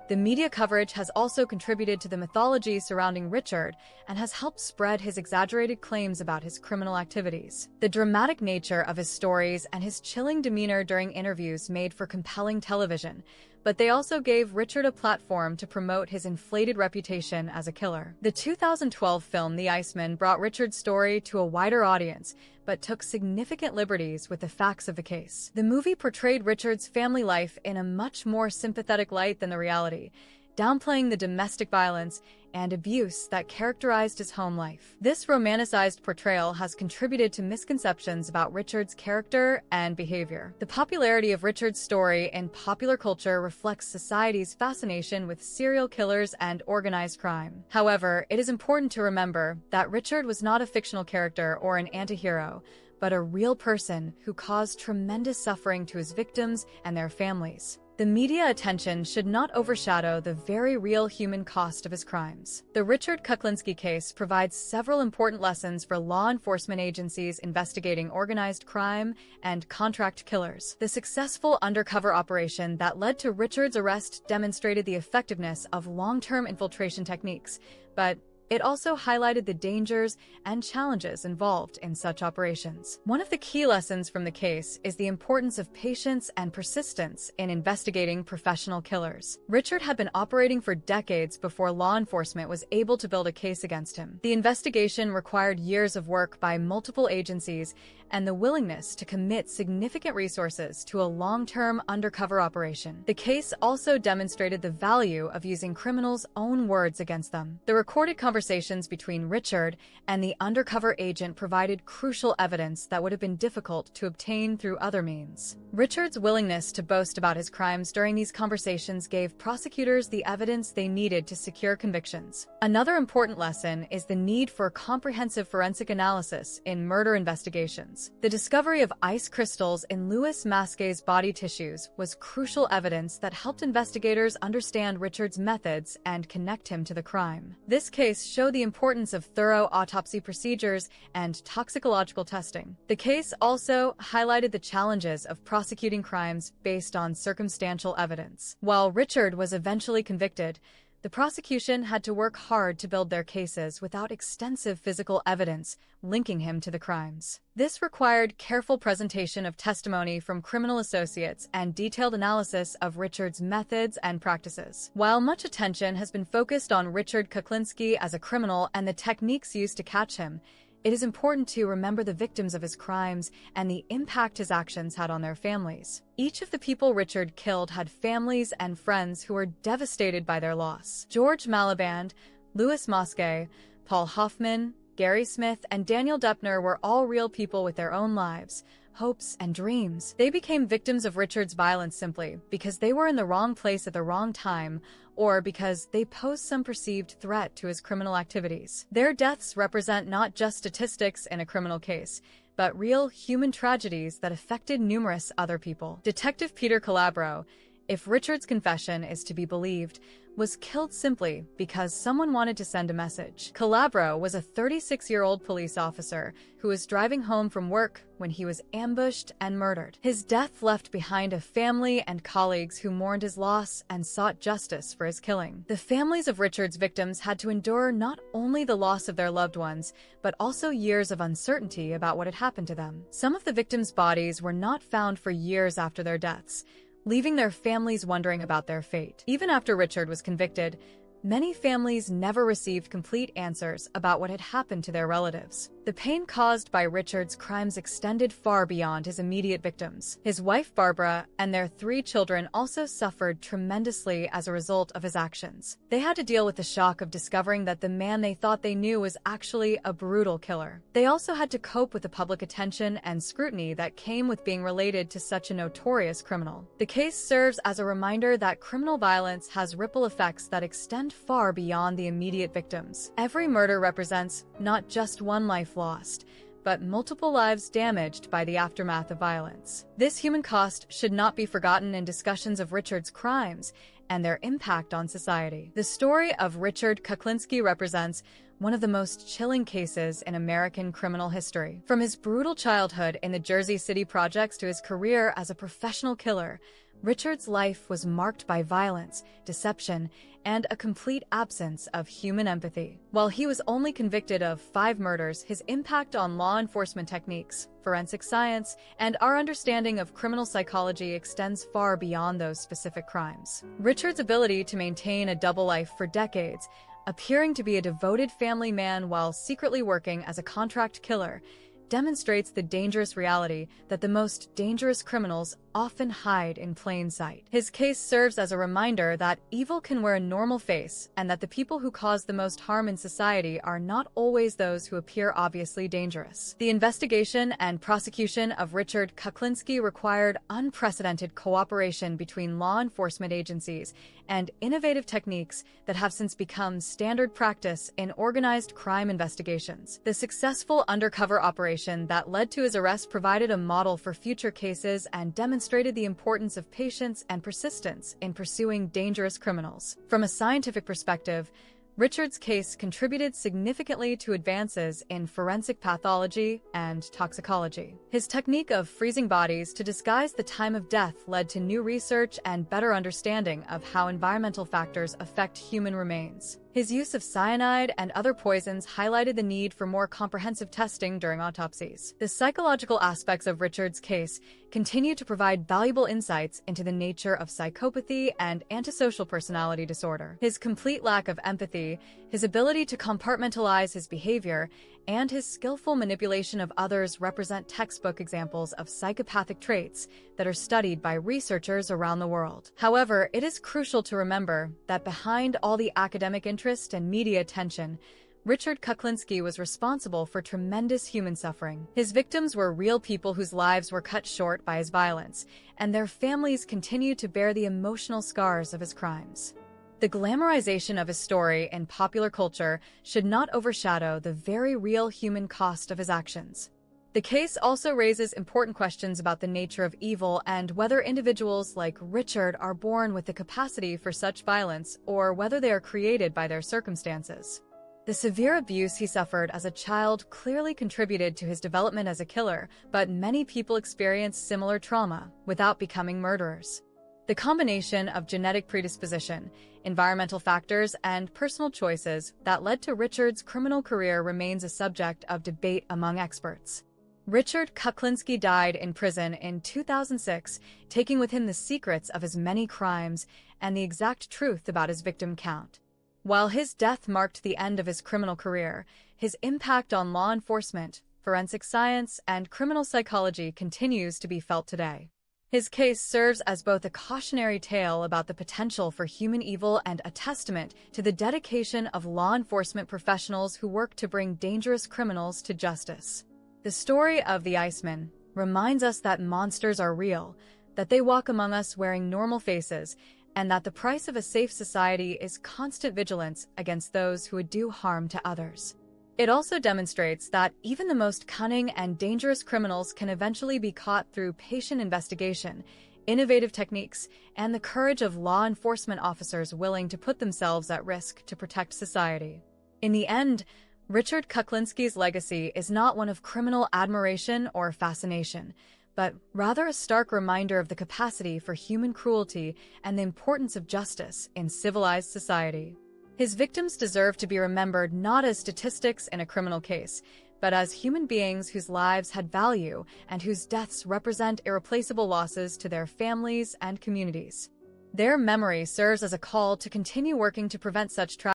A: the media coverage has also contributed to the mythology surrounding Richard and has helped spread his exaggerated claims about his criminal activities. The dramatic nature of his stories and his chilling demeanor during interviews made for compelling television, but they also gave Richard a platform to promote his inflated reputation as a killer. The 2012 film The Iceman brought Richard's story to a wider audience, but took significant liberties with the facts of the case. The movie portrayed Richard's family life in a much more sympathetic light than the reality, downplaying the domestic violence and abuse that characterized his home life. This romanticized portrayal has contributed to misconceptions about Richard's character and behavior. The popularity of Richard's story in popular culture reflects society's fascination with serial killers and organized crime. However, it is important to remember that Richard was not a fictional character or an anti-hero, but a real person who caused tremendous suffering to his victims and their families. The media attention should not overshadow the very real human cost of his crimes. The Richard Kuklinski case provides several important lessons for law enforcement agencies investigating organized crime and contract killers. The successful undercover operation that led to Richard's arrest demonstrated the effectiveness of long-term infiltration techniques, but it also highlighted the dangers and challenges involved in such operations. One of the key lessons from the case is the importance of patience and persistence in investigating professional killers. Richard had been operating for decades before law enforcement was able to build a case against him. The investigation required years of work by multiple agencies and the willingness to commit significant resources to a long-term undercover operation. The case also demonstrated the value of using criminals' own words against them. The recorded conversations between Richard and the undercover agent provided crucial evidence that would have been difficult to obtain through other means. Richard's willingness to boast about his crimes during these conversations gave prosecutors the evidence they needed to secure convictions. Another important lesson is the need for comprehensive forensic analysis in murder investigations. The discovery of ice crystals in Louis Masquet's body tissues was crucial evidence that helped investigators understand Richard's methods and connect him to the crime. This case showed the importance of thorough autopsy procedures and toxicological testing. The case also highlighted the challenges of prosecuting crimes based on circumstantial evidence. While Richard was eventually convicted, the prosecution had to work hard to build their cases without extensive physical evidence linking him to the crimes. This required careful presentation of testimony from criminal associates and detailed analysis of Richard's methods and practices. While much attention has been focused on Richard Kuklinski as a criminal and the techniques used to catch him, it is important to remember the victims of his crimes and the impact his actions had on their families. Each of the people Richard killed had families and friends who were devastated by their loss. George Maliband, Louis Masquet, Paul Hoffman, Gary Smith, and Daniel Deppner were all real people with their own lives, hopes, and dreams. They became victims of Richard's violence simply because they were in the wrong place at the wrong time, or because they posed some perceived threat to his criminal activities. Their deaths represent not just statistics in a criminal case, but real human tragedies that affected numerous other people. Detective Peter Calabro, if Richard's confession is to be believed, was killed simply because someone wanted to send a message. Calabro was a 36-year-old police officer who was driving home from work when he was ambushed and murdered. His death left behind a family and colleagues who mourned his loss and sought justice for his killing. The families of Richard's victims had to endure not only the loss of their loved ones, but also years of uncertainty about what had happened to them. Some of the victims' bodies were not found for years after their deaths, leaving their families wondering about their fate. Even after Richard was convicted, Many families never received complete answers about what had happened to their relatives. The pain caused by Richard's crimes extended far beyond his immediate victims. His wife Barbara and their 3 children also suffered tremendously as a result of his actions. They had to deal with the shock of discovering that the man they thought they knew was actually a brutal killer. They also had to cope with the public attention and scrutiny that came with being related to such a notorious criminal. The case serves as a reminder that criminal violence has ripple effects that extend far beyond the immediate victims. Every murder represents not just one life lost, but multiple lives damaged by the aftermath of violence. This human cost should not be forgotten in discussions of Richard's crimes and their impact on society. The story of Richard Kuklinski represents one of the most chilling cases in American criminal history. From his brutal childhood in the Jersey City projects to his career as a professional killer, Richard's life was marked by violence, deception, and a complete absence of human empathy. While he was only convicted of 5 murders, his impact on law enforcement techniques, forensic science, and our understanding of criminal psychology extends far beyond those specific crimes. Richard's ability to maintain a double life for decades, appearing to be a devoted family man while secretly working as a contract killer, demonstrates the dangerous reality that the most dangerous criminals often hide in plain sight. His case serves as a reminder that evil can wear a normal face and that the people who cause the most harm in society are not always those who appear obviously dangerous. The investigation and prosecution of Richard Kuklinski required unprecedented cooperation between law enforcement agencies and innovative techniques that have since become standard practice in organized crime investigations. The successful undercover operation that led to his arrest provided a model for future cases and demonstrated the importance of patience and persistence in pursuing dangerous criminals. From a scientific perspective, Richard's case contributed significantly to advances in forensic pathology and toxicology. His technique of freezing bodies to disguise the time of death led to new research and better understanding of how environmental factors affect human remains. His use of cyanide and other poisons highlighted the need for more comprehensive testing during autopsies. The psychological aspects of Richard's case continue to provide valuable insights into the nature of psychopathy and antisocial personality disorder. His complete lack of empathy, his ability to compartmentalize his behavior, and his skillful manipulation of others represent textbook examples of psychopathic traits that are studied by researchers around the world. However, it is crucial to remember that behind all the academic interest and media attention, Richard Kuklinski was responsible for tremendous human suffering. His victims were real people whose lives were cut short by his violence, and their families continued to bear the emotional scars of his crimes. The glamorization of his story in popular culture should not overshadow the very real human cost of his actions. The case also raises important questions about the nature of evil and whether individuals like Richard are born with the capacity for such violence or whether they are created by their circumstances. The severe abuse he suffered as a child clearly contributed to his development as a killer, but many people experience similar trauma without becoming murderers. The combination of genetic predisposition, environmental factors, and personal choices that led to Richard's criminal career remains a subject of debate among experts. Richard Kuklinski died in prison in 2006, taking with him the secrets of his many crimes and the exact truth about his victim count. While his death marked the end of his criminal career, his impact on law enforcement, forensic science, and criminal psychology continues to be felt today. His case serves as both a cautionary tale about the potential for human evil and a testament to the dedication of law enforcement professionals who work to bring dangerous criminals to justice. The story of the Iceman reminds us that monsters are real, that they walk among us wearing normal faces, and that the price of a safe society is constant vigilance against those who would do harm to others. It also demonstrates that even the most cunning and dangerous criminals can eventually be caught through patient investigation, innovative techniques, and the courage of law enforcement officers willing to put themselves at risk to protect society. In the end, Richard Kuklinski's legacy is not one of criminal admiration or fascination, but rather a stark reminder of the capacity for human cruelty and the importance of justice in civilized society. His victims deserve to be remembered not as statistics in a criminal case, but as human beings whose lives had value and whose deaths represent irreplaceable losses to their families and communities. Their memory serves as a call to continue working to prevent such tragedies.